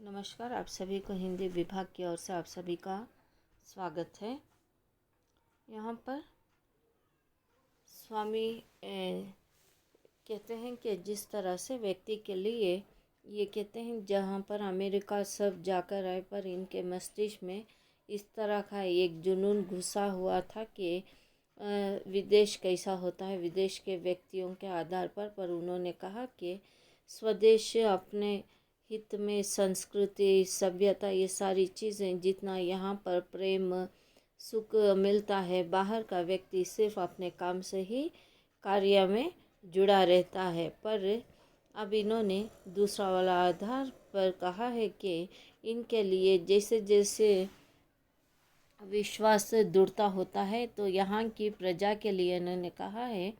नमस्कार, आप सभी को हिंदी विभाग की ओर से आप सभी का स्वागत है। यहाँ पर स्वामी कहते हैं कि जिस तरह से व्यक्ति के लिए ये कहते हैं, जहाँ पर अमेरिका सब जाकर आए पर इनके मस्तिष्क में इस तरह का एक जुनून घुसा हुआ था कि विदेश कैसा होता है, विदेश के व्यक्तियों के आधार पर उन्होंने कहा कि स्वदेश अपने हित में संस्कृति, सभ्यता, ये सारी चीज़ें जितना यहाँ पर प्रेम सुख मिलता है, बाहर का व्यक्ति सिर्फ अपने काम से ही कार्य में जुड़ा रहता है। पर अब इन्होंने दूसरा वाला आधार पर कहा है कि इनके लिए जैसे जैसे विश्वास दृढ़ता होता है, तो यहाँ की प्रजा के लिए इन्होंने कहा है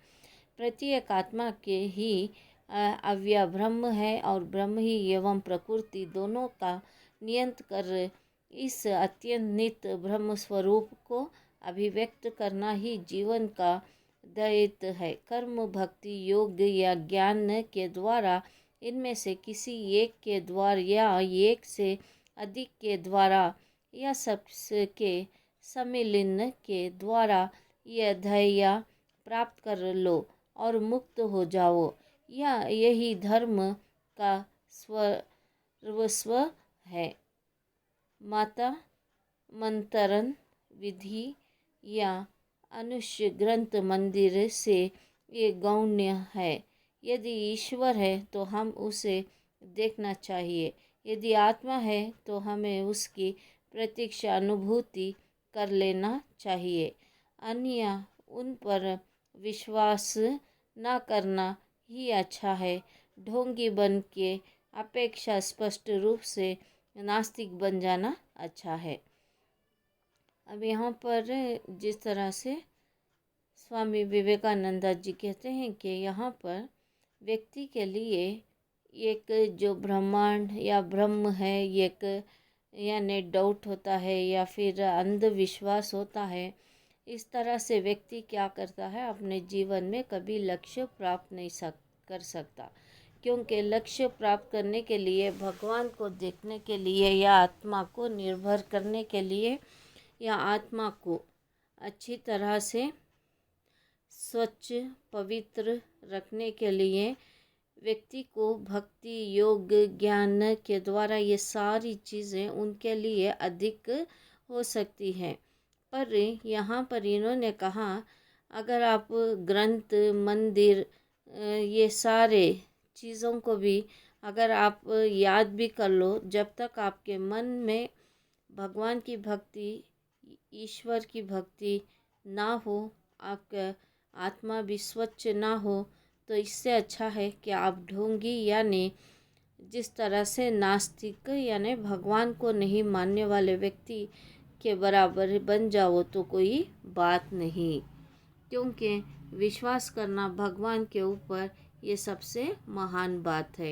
प्रत्येक आत्मा के ही अव्यय ब्रह्म है और ब्रह्म ही एवं प्रकृति दोनों का नियंत्रण कर इस अत्यंत ब्रह्म स्वरूप को अभिव्यक्त करना ही जीवन का दायित्व है। कर्म, भक्ति, योग या ज्ञान के द्वारा इनमें से किसी एक के द्वारा या एक से अधिक के द्वारा या सबके सम्मिलन के द्वारा यह ध्येय प्राप्त कर लो और मुक्त हो जाओ। या यही धर्म का सर्वस्व है। माता मंत्रण विधि या अनुष्य ग्रंथ मंदिर से ये गौण्य है। यदि ईश्वर है तो हम उसे देखना चाहिए, यदि आत्मा है तो हमें उसकी प्रत्यक्ष अनुभूति कर लेना चाहिए, अन्य उन पर विश्वास न करना ही अच्छा है। ढोंगी बन के अपेक्षा स्पष्ट रूप से नास्तिक बन जाना अच्छा है। अब यहाँ पर जिस तरह से स्वामी विवेकानंद जी कहते हैं कि यहाँ पर व्यक्ति के लिए एक जो ब्रह्मांड या ब्रह्म है, एक यानी डाउट होता है या फिर अंधविश्वास होता है, इस तरह से व्यक्ति क्या करता है, अपने जीवन में कभी लक्ष्य प्राप्त नहीं कर सकता। क्योंकि लक्ष्य प्राप्त करने के लिए, भगवान को देखने के लिए या आत्मा को निर्भर करने के लिए या आत्मा को अच्छी तरह से स्वच्छ पवित्र रखने के लिए व्यक्ति को भक्ति, योग, ज्ञान के द्वारा ये सारी चीज़ें उनके लिए अधिक हो सकती हैं। पर यहाँ पर इन्होंने कहा, अगर आप ग्रंथ, मंदिर, ये सारे चीज़ों को भी अगर आप याद भी कर लो, जब तक आपके मन में भगवान की भक्ति, ईश्वर की भक्ति ना हो, आपका आत्मा भी स्वच्छ ना हो, तो इससे अच्छा है कि आप ढोंगी यानी जिस तरह से नास्तिक यानी भगवान को नहीं मानने वाले व्यक्ति के बराबर बन जाओ तो कोई बात नहीं। क्योंकि विश्वास करना भगवान के ऊपर ये सबसे महान बात है।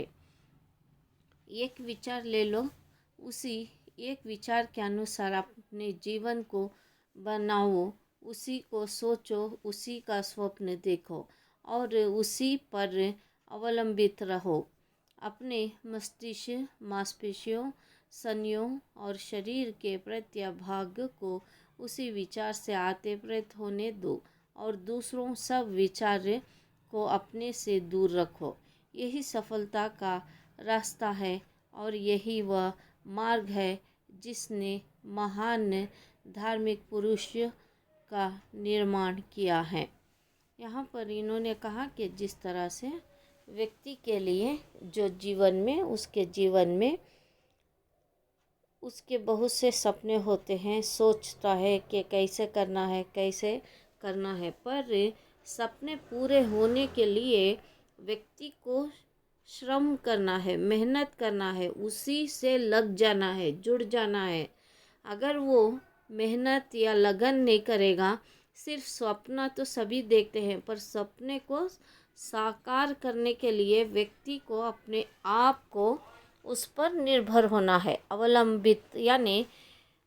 एक विचार ले लो, उसी एक विचार के अनुसार अपने जीवन को बनाओ, उसी को सोचो, उसी का स्वप्न देखो और उसी पर अवलंबित रहो। अपने मस्तिष्क, मांसपेशियों, संयों और शरीर के प्रत्येक भाग को उसी विचार से आते प्रेरित होने दो और दूसरों सब विचार को अपने से दूर रखो। यही सफलता का रास्ता है और यही वह मार्ग है जिसने महान धार्मिक पुरुष का निर्माण किया है। यहाँ पर इन्होंने कहा कि जिस तरह से व्यक्ति के लिए जो जीवन में, उसके जीवन में उसके बहुत से सपने होते हैं, सोचता है कि कैसे करना है, कैसे करना है, पर सपने पूरे होने के लिए व्यक्ति को श्रम करना है, मेहनत करना है, उसी से लग जाना है, जुड़ जाना है। अगर वो मेहनत या लगन नहीं करेगा, सिर्फ सपना तो सभी देखते हैं, पर सपने को साकार करने के लिए व्यक्ति को अपने आप को उस पर निर्भर होना है, अवलंबित यानी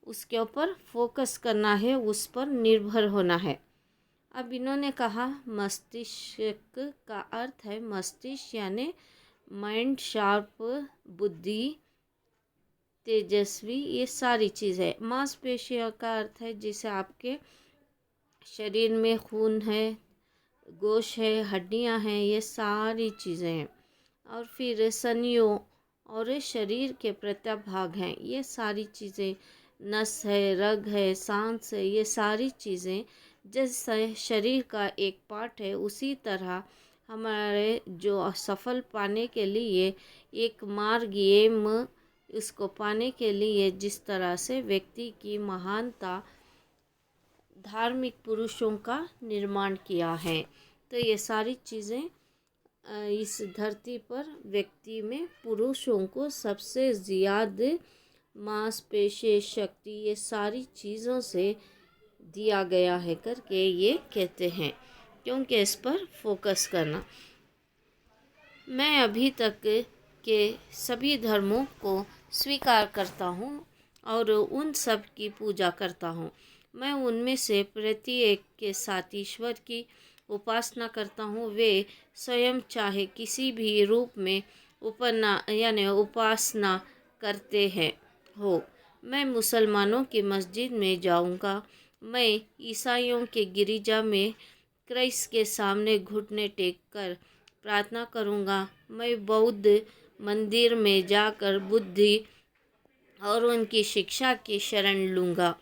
उसके ऊपर फोकस करना है, उस पर निर्भर होना है। अब इन्होंने कहा मस्तिष्क का अर्थ है मस्तिष्क यानी माइंड, शार्प बुद्धि, तेजस्वी, ये सारी चीज़ें। मांसपेशियों का अर्थ है जैसे आपके शरीर में खून है, गोश्त है, हड्डियां हैं, ये सारी चीज़ें हैं। और फिर संधियों और शरीर के प्रत्येक भाग हैं, ये सारी चीज़ें। नस है, रग है, सांस है, ये सारी चीज़ें जैसे शरीर का एक पार्ट है, उसी तरह हमारे जो सफल पाने के लिए एक मार्ग एम इसको पाने के लिए जिस तरह से व्यक्ति की महानता धार्मिक पुरुषों का निर्माण किया है, तो ये सारी चीज़ें इस धरती पर व्यक्ति में पुरुषों को सबसे ज़्यादा मांसपेशी शक्ति ये सारी चीज़ों से दिया गया है करके ये कहते हैं, क्योंकि इस पर फोकस करना। मैं अभी तक के सभी धर्मों को स्वीकार करता हूँ और उन सब की पूजा करता हूँ। मैं उनमें से प्रत्येक के साथ ईश्वर की उपासना करता हूँ। वे स्वयं चाहे किसी भी रूप में उपासना करते हैं हो। मैं मुसलमानों की मस्जिद में जाऊँगा, मैं ईसाइयों के गिरजा में क्राइस्ट के सामने घुटने टेक कर प्रार्थना करूँगा, मैं बौद्ध मंदिर में जाकर बुद्धि और उनकी शिक्षा की शरण लूँगा,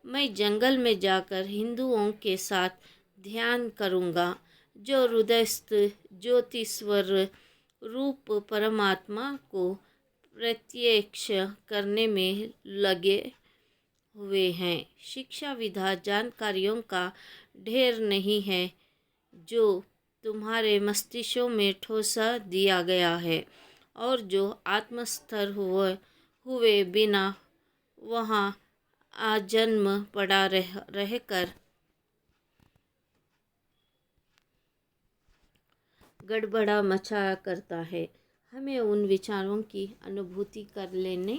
मैं जंगल में जाकर हिंदुओं के साथ ध्यान करूँगा जो हृदयस्थ ज्योतिश्वर रूप परमात्मा को प्रत्यक्ष करने में लगे हुए हैं। शिक्षा विधा जानकारियों का ढेर नहीं है जो तुम्हारे मस्तिष्कों में ठोसा दिया गया है और जो आत्मस्तर हुए बिना वहाँ आजन्म पड़ा रहकर गड़बड़ा मचा करता है। हमें उन विचारों की अनुभूति कर लेने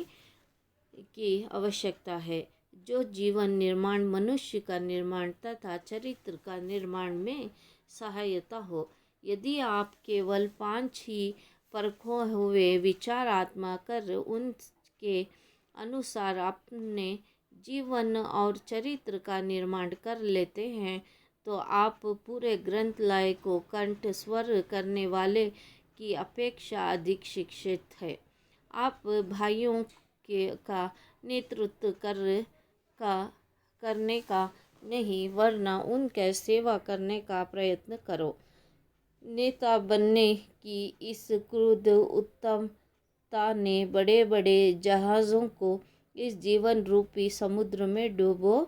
की आवश्यकता है जो जीवन निर्माण, मनुष्य का निर्माण तथा चरित्र का निर्माण में सहायता हो। यदि आप केवल 5 ही परखों हुए विचार आत्मा कर उनके अनुसार अपने जीवन और चरित्र का निर्माण कर लेते हैं, तो आप पूरे ग्रंथलय को कंठ स्वर करने वाले की अपेक्षा अधिक शिक्षित है। आप भाइयों का नेतृत्व करने का नहीं, वरना उनके सेवा करने का प्रयत्न करो। नेता बनने की इस क्रूर उत्तमता ने बड़े बड़े जहाज़ों को इस जीवन रूपी समुद्र में डुबो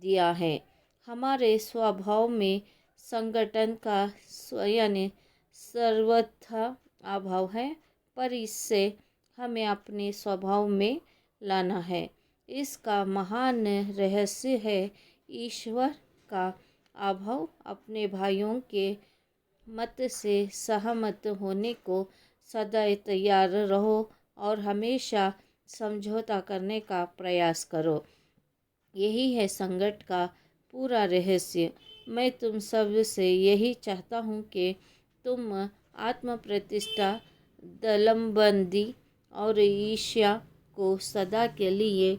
दिया है। हमारे स्वभाव में संगठन का सर्वथा अभाव है, पर इससे हमें अपने स्वभाव में लाना है। इसका महान रहस्य है ईश्वर का अभाव। अपने भाइयों के मत से सहमत होने को सदा तैयार रहो और हमेशा समझौता करने का प्रयास करो। यही है संकट का पूरा रहस्य। मैं तुम सब से यही चाहता हूँ कि तुम आत्म प्रतिष्ठा, दलमबंदी और ईर्ष्या को सदा के लिए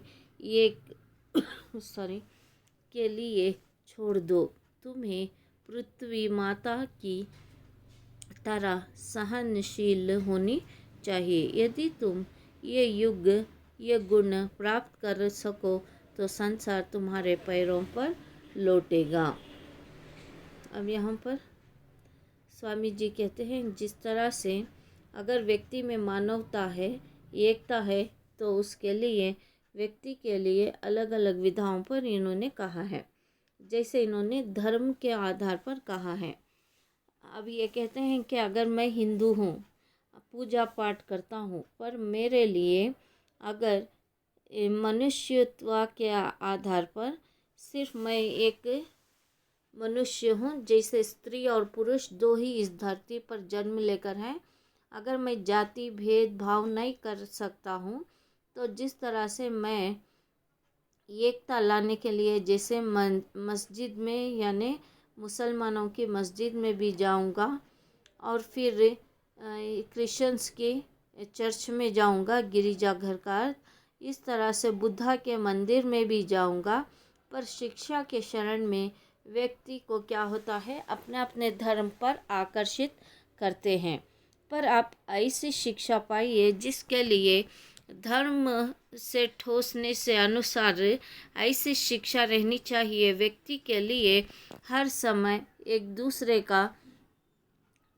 के लिए छोड़ दो। तुम्हें पृथ्वी माता की तरह सहनशील होनी चाहिए। यदि तुम ये गुण प्राप्त कर सको तो संसार तुम्हारे पैरों पर लौटेगा। अब यहाँ पर स्वामी जी कहते हैं, जिस तरह से अगर व्यक्ति में मानवता है, एकता है, तो उसके लिए व्यक्ति के लिए अलग अलग विधाओं पर इन्होंने कहा है। जैसे इन्होंने धर्म के आधार पर कहा है। अब ये कहते हैं कि अगर मैं हिंदू हूँ, पूजा पाठ करता हूँ, पर मेरे लिए अगर मनुष्यत्व के आधार पर सिर्फ मैं एक मनुष्य हूँ, जैसे स्त्री और पुरुष दो ही इस धरती पर जन्म लेकर हैं, अगर मैं जाति भेदभाव नहीं कर सकता हूँ, तो जिस तरह से मैं एकता लाने के लिए जैसे मस्जिद में यानी मुसलमानों की मस्जिद में भी जाऊंगा और फिर क्रिश्चियंस के चर्च में जाऊंगा, गिरजाघर का, इस तरह से बुद्धा के मंदिर में भी जाऊंगा। पर शिक्षा के शरण में व्यक्ति को क्या होता है, अपने अपने धर्म पर आकर्षित करते हैं। पर आप ऐसी शिक्षा पाइए जिसके लिए धर्म से ठोसने से अनुसार ऐसी शिक्षा रहनी चाहिए व्यक्ति के लिए हर समय एक दूसरे का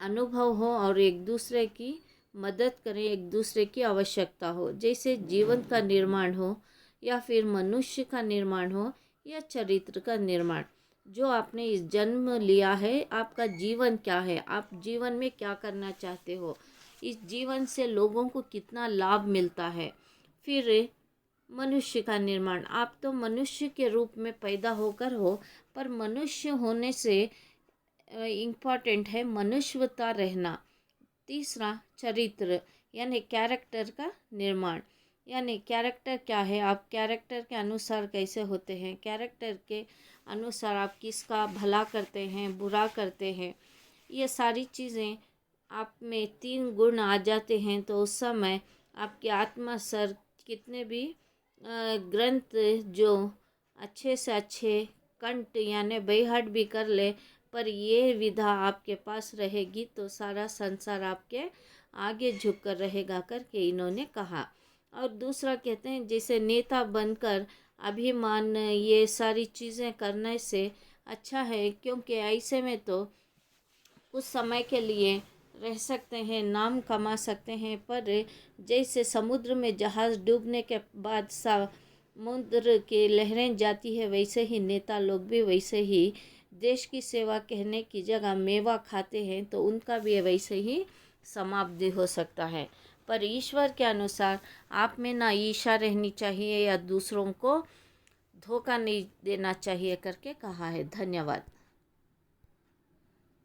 अनुभव हो और एक दूसरे की मदद करें, एक दूसरे की आवश्यकता हो। जैसे जीवन का निर्माण हो या फिर मनुष्य का निर्माण हो या चरित्र का निर्माण। जो आपने इस जन्म लिया है, आपका जीवन क्या है, आप जीवन में क्या करना चाहते हो, इस जीवन से लोगों को कितना लाभ मिलता है। फिर मनुष्य का निर्माण, आप तो मनुष्य के रूप में पैदा होकर हो, पर मनुष्य होने से इम्पॉर्टेंट है मनुष्यता रहना। तीसरा चरित्र यानी कैरेक्टर का निर्माण, यानी कैरेक्टर क्या है, आप कैरेक्टर के अनुसार कैसे होते हैं, कैरेक्टर के अनुसार आप किसका भला करते हैं, बुरा करते हैं। ये सारी चीज़ें आप में 3 गुण आ जाते हैं तो उस समय आपके आत्मा सर कितने भी ग्रंथ जो अच्छे से अच्छे कंठ यानी बैहाट भी कर ले, पर ये विधा आपके पास रहेगी तो सारा संसार आपके आगे झुक कर रहेगा करके इन्होंने कहा। और दूसरा कहते हैं जैसे नेता बनकर अभिमान ये सारी चीज़ें करने से अच्छा है, क्योंकि ऐसे में तो कुछ समय के लिए रह सकते हैं, नाम कमा सकते हैं, पर जैसे समुद्र में जहाज़ डूबने के बाद समुद्र की लहरें जाती है, वैसे ही नेता लोग भी वैसे ही देश की सेवा कहने की जगह मेवा खाते हैं तो उनका भी वैसे ही समाप्ति हो सकता है। पर ईश्वर के अनुसार आप में ना ईर्ष्या रहनी चाहिए या दूसरों को धोखा नहीं देना चाहिए करके कहा है। धन्यवाद।